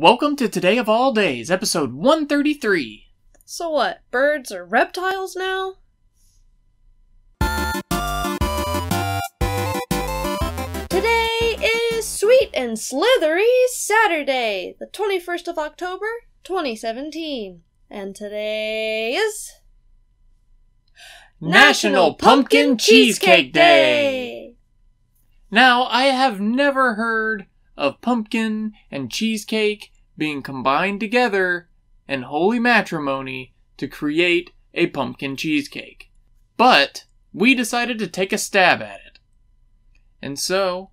Welcome to Today of All Days, Episode 133. So what, birds are reptiles now? Today is Sweet and Slithery Saturday, the 21st of October, 2017. And today is... National Pumpkin Cheesecake Day! Now, I have never heard of pumpkin and cheesecake being combined together in holy matrimony to create a pumpkin cheesecake. But we decided to take a stab at it. And so,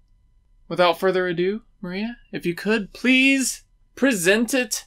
without further ado, Maria, if you could please present it.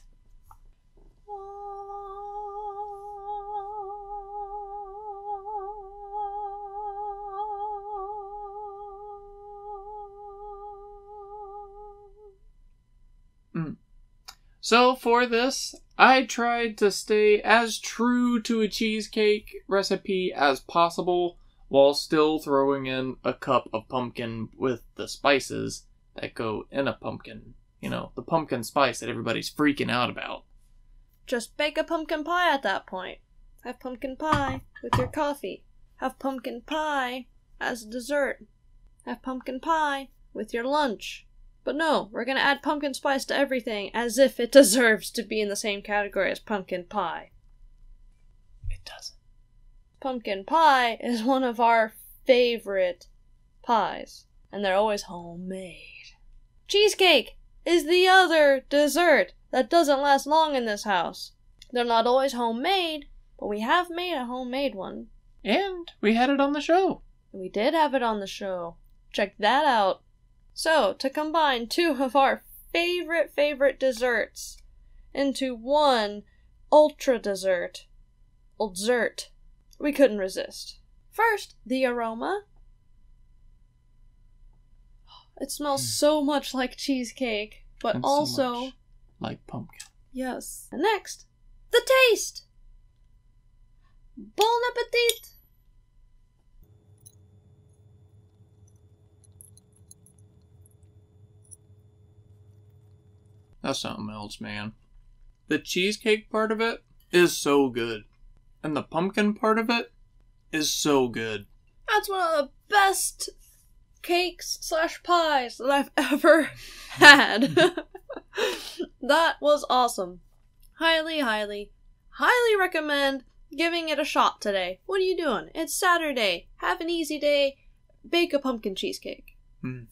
So for this, I tried to stay as true to a cheesecake recipe as possible while still throwing in a cup of pumpkin with the spices that go in a pumpkin. You know, the pumpkin spice that everybody's freaking out about. Just bake a pumpkin pie at that point. Have pumpkin pie with your coffee. Have pumpkin pie as a dessert. Have pumpkin pie with your lunch. But no, we're gonna add pumpkin spice to everything as if it deserves to be in the same category as pumpkin pie. It doesn't. Pumpkin pie is one of our favorite pies, and they're always homemade. Cheesecake is the other dessert that doesn't last long in this house. They're not always homemade, but we have made a homemade one. And we had it on the show. We did have it on the show. Check that out. So, to combine two of our favorite desserts into one ultra dessert, we couldn't resist. First, the aroma. It smells so much like cheesecake, but and also... so much like pumpkin. Yes. And next, the taste! Bon appetit! That's something else, man. The cheesecake part of it is so good. And the pumpkin part of it is so good. That's one of the best cakes/pies that I've ever had. That was awesome. Highly recommend giving it a shot today. What are you doing? It's Saturday. Have an easy day. Bake a pumpkin cheesecake. And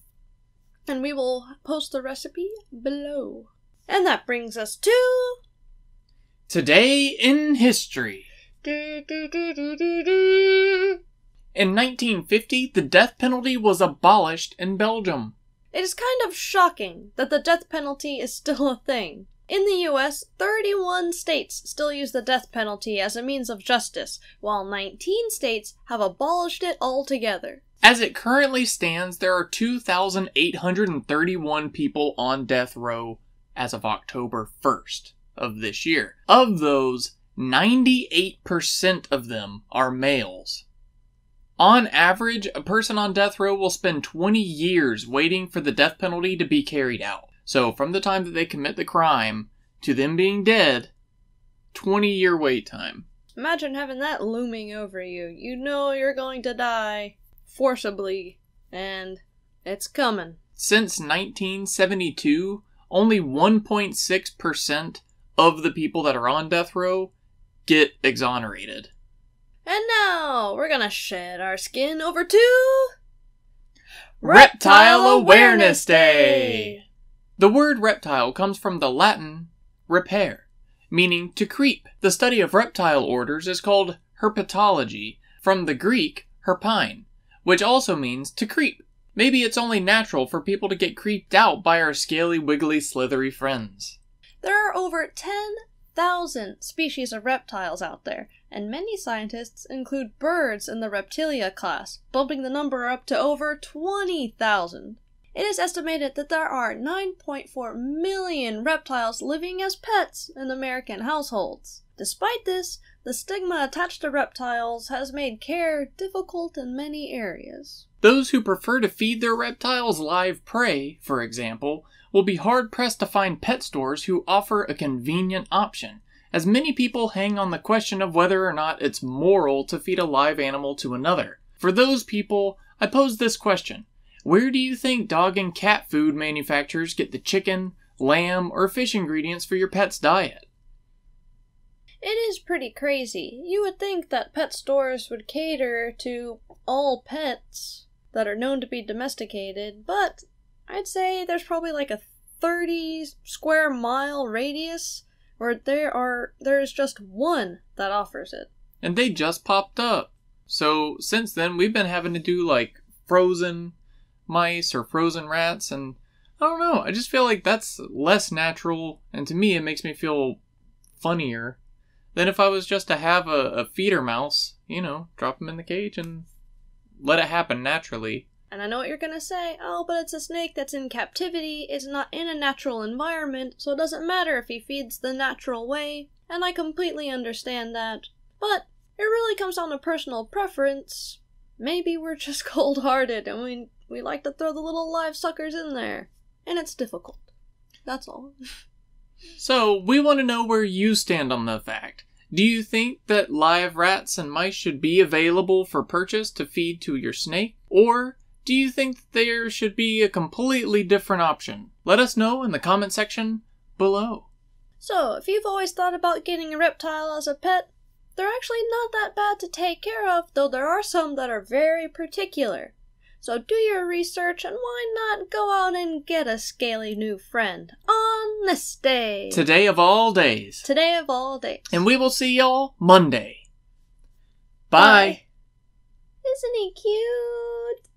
we will post the recipe below. And that brings us to... Today in History. In 1950, the death penalty was abolished in Belgium. It is kind of shocking that the death penalty is still a thing. In the US, 31 states still use the death penalty as a means of justice, while 19 states have abolished it altogether. As it currently stands, there are 2,831 people on death row as of October 1st of this year. Of those, 98% of them are males. On average, a person on death row will spend 20 years waiting for the death penalty to be carried out. So from the time that they commit the crime to them being dead, 20-year wait time. Imagine having that looming over you. You know you're going to die forcibly, and it's coming. Since 1972, only 1.6% of the people that are on death row get exonerated. And now, we're gonna shed our skin over to... Reptile Awareness Day! The word reptile comes from the Latin repair, meaning to creep. The study of reptile orders is called herpetology, from the Greek herpine, which also means to creep. Maybe it's only natural for people to get creeped out by our scaly, wiggly, slithery friends. There are over 10,000 species of reptiles out there, and many scientists include birds in the reptilia class, bumping the number up to over 20,000. It is estimated that there are 9.4 million reptiles living as pets in American households. Despite this, the stigma attached to reptiles has made care difficult in many areas. Those who prefer to feed their reptiles live prey, for example, will be hard-pressed to find pet stores who offer a convenient option, as many people hang on the question of whether or not it's moral to feed a live animal to another. For those people, I pose this question. Where do you think dog and cat food manufacturers get the chicken, lamb, or fish ingredients for your pet's diet? It is pretty crazy. You would think that pet stores would cater to all pets that are known to be domesticated, but I'd say there's probably like a 30 square mile radius where there's just one that offers it. And they just popped up. So since then, we've been having to do like frozen mice or frozen rats, and I don't know, I just feel like that's less natural, and to me it makes me feel funnier than if I was just to have a feeder mouse, drop them in the cage and let it happen naturally. And I know what you're gonna say, oh, but it's a snake that's in captivity, it's not in a natural environment, so it doesn't matter if he feeds the natural way, and I completely understand that. But it really comes down to personal preference. Maybe we're just cold-hearted, and we like to throw the little live suckers in there. And it's difficult. That's all. So, we want to know where you stand on the fact. Do you think that live rats and mice should be available for purchase to feed to your snake? Or do you think that there should be a completely different option? Let us know in the comment section below. So, if you've always thought about getting a reptile as a pet, they're actually not that bad to take care of, though there are some that are very particular. So do your research, and why not go out and get a scaly new friend on this day. Today of all days. Today of all days. And we will see y'all Monday. Bye. Isn't he cute?